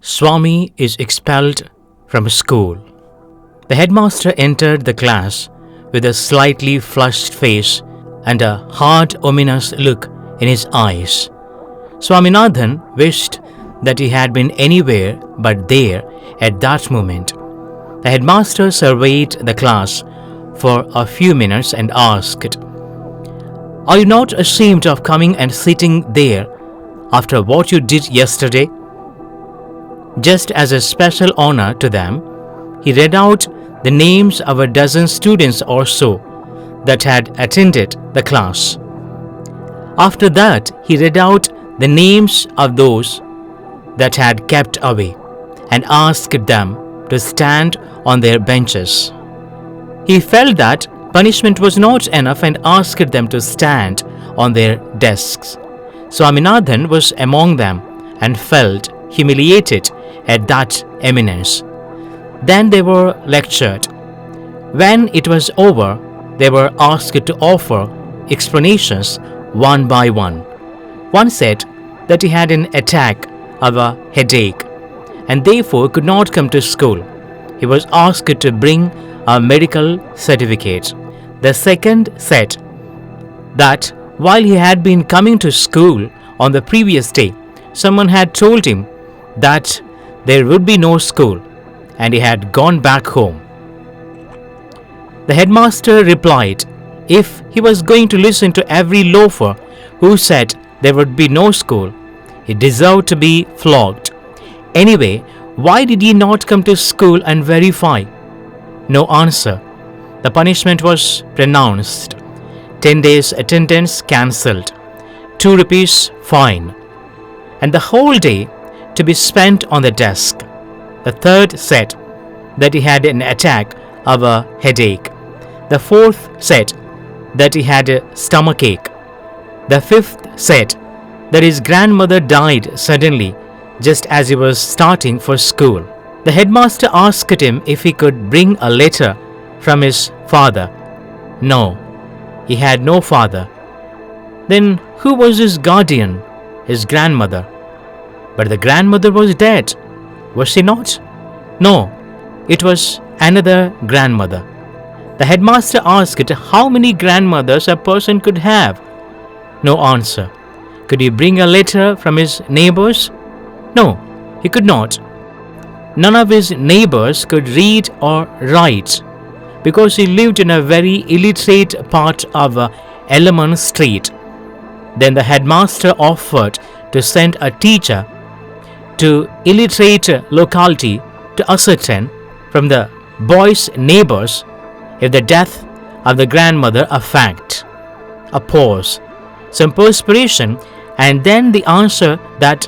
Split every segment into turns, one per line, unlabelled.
Swami is expelled from school. The headmaster entered the class with a slightly flushed face and a hard, ominous look in his eyes. Swaminathan wished that he had been anywhere but there at that moment. The headmaster surveyed the class for a few minutes and asked, "Are you not ashamed of coming and sitting there after what you did yesterday?" Just as a special honor to them, he read out the names of a dozen students or so that had attended the class. After that, he read out the names of those that had kept away and asked them to stand on their benches. He felt that punishment was not enough and asked them to stand on their desks. Swaminathan was among them and felt humiliated at that eminence. Then they were lectured. When it was over, they were asked to offer explanations one by one. One said that he had an attack of a headache and therefore could not come to school. He was asked to bring a medical certificate. The second said that while he had been coming to school on the previous day, someone had told him that there would be no school and he had gone back home. The headmaster replied, if he was going to listen to every loafer who said there would be no school, he deserved to be flogged. Anyway, why did he not come to school and verify? No answer. The punishment was pronounced. 10 days attendance cancelled. 2 rupees fine. And the whole day to be spent on the desk. The third said that he had an attack of a headache. The fourth said that he had a stomachache. The fifth said that his grandmother died suddenly just as he was starting for school. The headmaster asked him if he could bring a letter from his father. No, he had no father. Then who was his guardian? His grandmother. But the grandmother was dead, was she not? No, it was another grandmother. The headmaster asked how many grandmothers a person could have. No answer. Could he bring a letter from his neighbors? No, he could not. None of his neighbors could read or write because he lived in a very illiterate part of Elman Street. Then the headmaster offered to send a teacher to illiterate locality to ascertain from the boy's neighbors if the death of the grandmother a fact. A pause, some perspiration, and then the answer that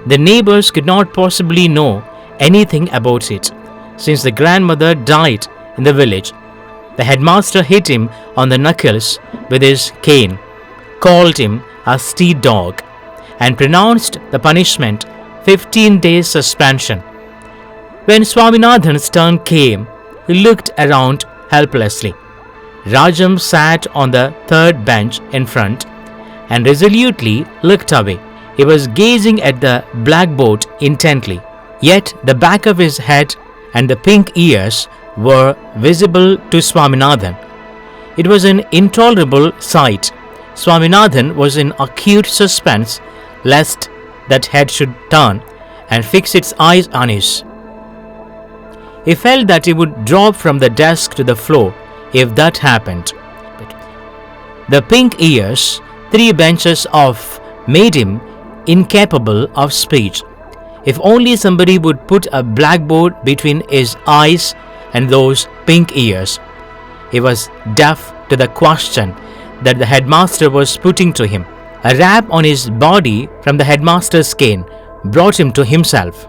the neighbors could not possibly know anything about it, since the grandmother died in the village. The headmaster hit him on the knuckles with his cane, called him a street dog, and pronounced the punishment 15 days suspension. When Swaminathan's turn came, he looked around helplessly. Rajam sat on the third bench in front and resolutely looked away. He was gazing at the blackboard intently, yet the back of his head and the pink ears were visible to Swaminathan. It was an intolerable sight. Swaminathan was in acute suspense lest that head should turn and fix its eyes on us. He felt that he would drop from the desk to the floor if that happened. The pink ears, 3 benches off, made him incapable of speech. If only somebody would put a blackboard between his eyes and those pink ears. He was deaf to the question that the headmaster was putting to him. A rap on his body from the headmaster's cane brought him to himself.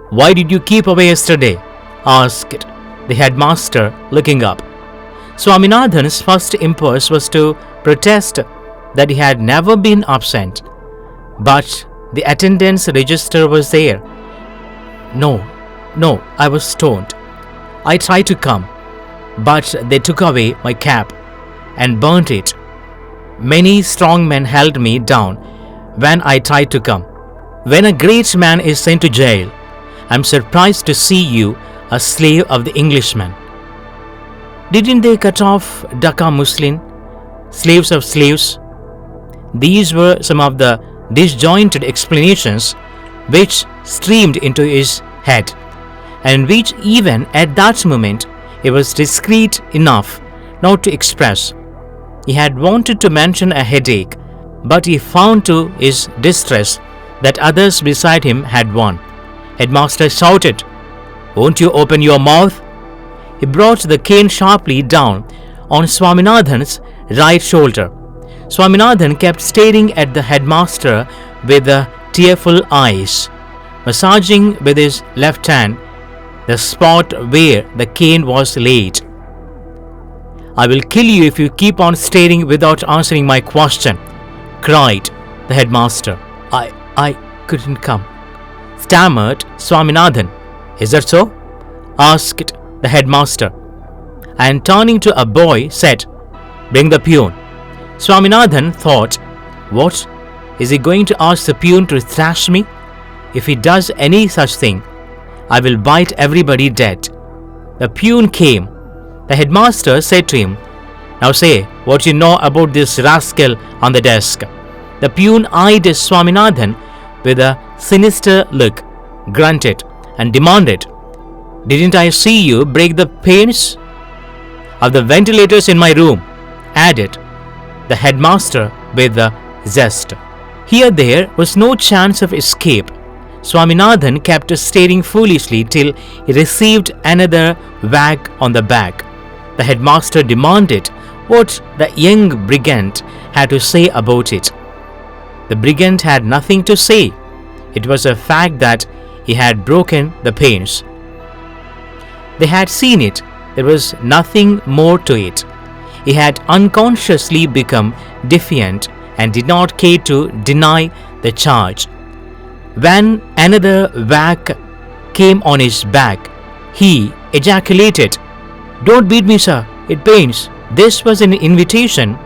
"Why did you keep away yesterday?" asked the headmaster, looking up. Swaminathan's first impulse was to protest that he had never been absent, but the attendance register was there. No, I was stoned. I tried to come, but they took away my cap and burnt it. Many strong men held me down when I tried to come. When a great man is sent to jail, I am surprised to see you a slave of the Englishman. Didn't they cut off Dhaka Muslim, slaves of slaves? These were some of the disjointed explanations which streamed into his head, and which even at that moment he was discreet enough not to express. He had wanted to mention a headache, but he found to his distress that others beside him had one. Headmaster shouted, "Won't you open your mouth?" He brought the cane sharply down on Swaminathan's right shoulder. Swaminathan kept staring at the headmaster with tearful eyes, massaging with his left hand the spot where the cane was laid. "I will kill you if you keep on staring without answering my question," cried the headmaster. I couldn't come," stammered Swaminathan. "Is that so?" asked the headmaster, and turning to a boy said, "Bring the peon." Swaminathan thought, "What? Is he going to ask the peon to thrash me? If he does any such thing, I will bite everybody dead." The peon came. The headmaster said to him, "Now say what you know about this rascal on the desk." The peon eyed Swaminathan with a sinister look, grunted, and demanded, "Didn't I see you break the panes of the ventilators in my room?" added the headmaster with a zest. Here there was no chance of escape. Swaminathan kept staring foolishly till he received another whack on the back. The headmaster demanded what the young brigand had to say about it. The brigand had nothing to say. It was a fact that he had broken the panes. They had seen it. There was nothing more to it. He had unconsciously become defiant and did not care to deny the charge. When another whack came on his back, he ejaculated, "Don't beat me, sir. It pains." This was an invitation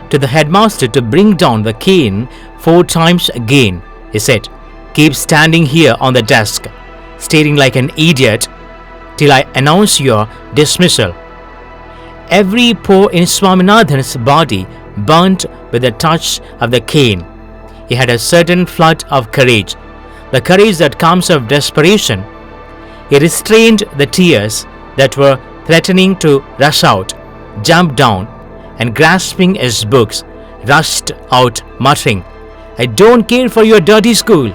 to the headmaster to bring down the cane 4 times again. He said, "Keep standing here on the desk, staring like an idiot, till I announce your dismissal." Every pore in Swaminathan's body burnt with the touch of the cane. He had a certain flood of courage, the courage that comes of desperation. He restrained the tears that were threatening to rush out, jumped down, and grasping his books, rushed out muttering, "I don't care for your dirty school."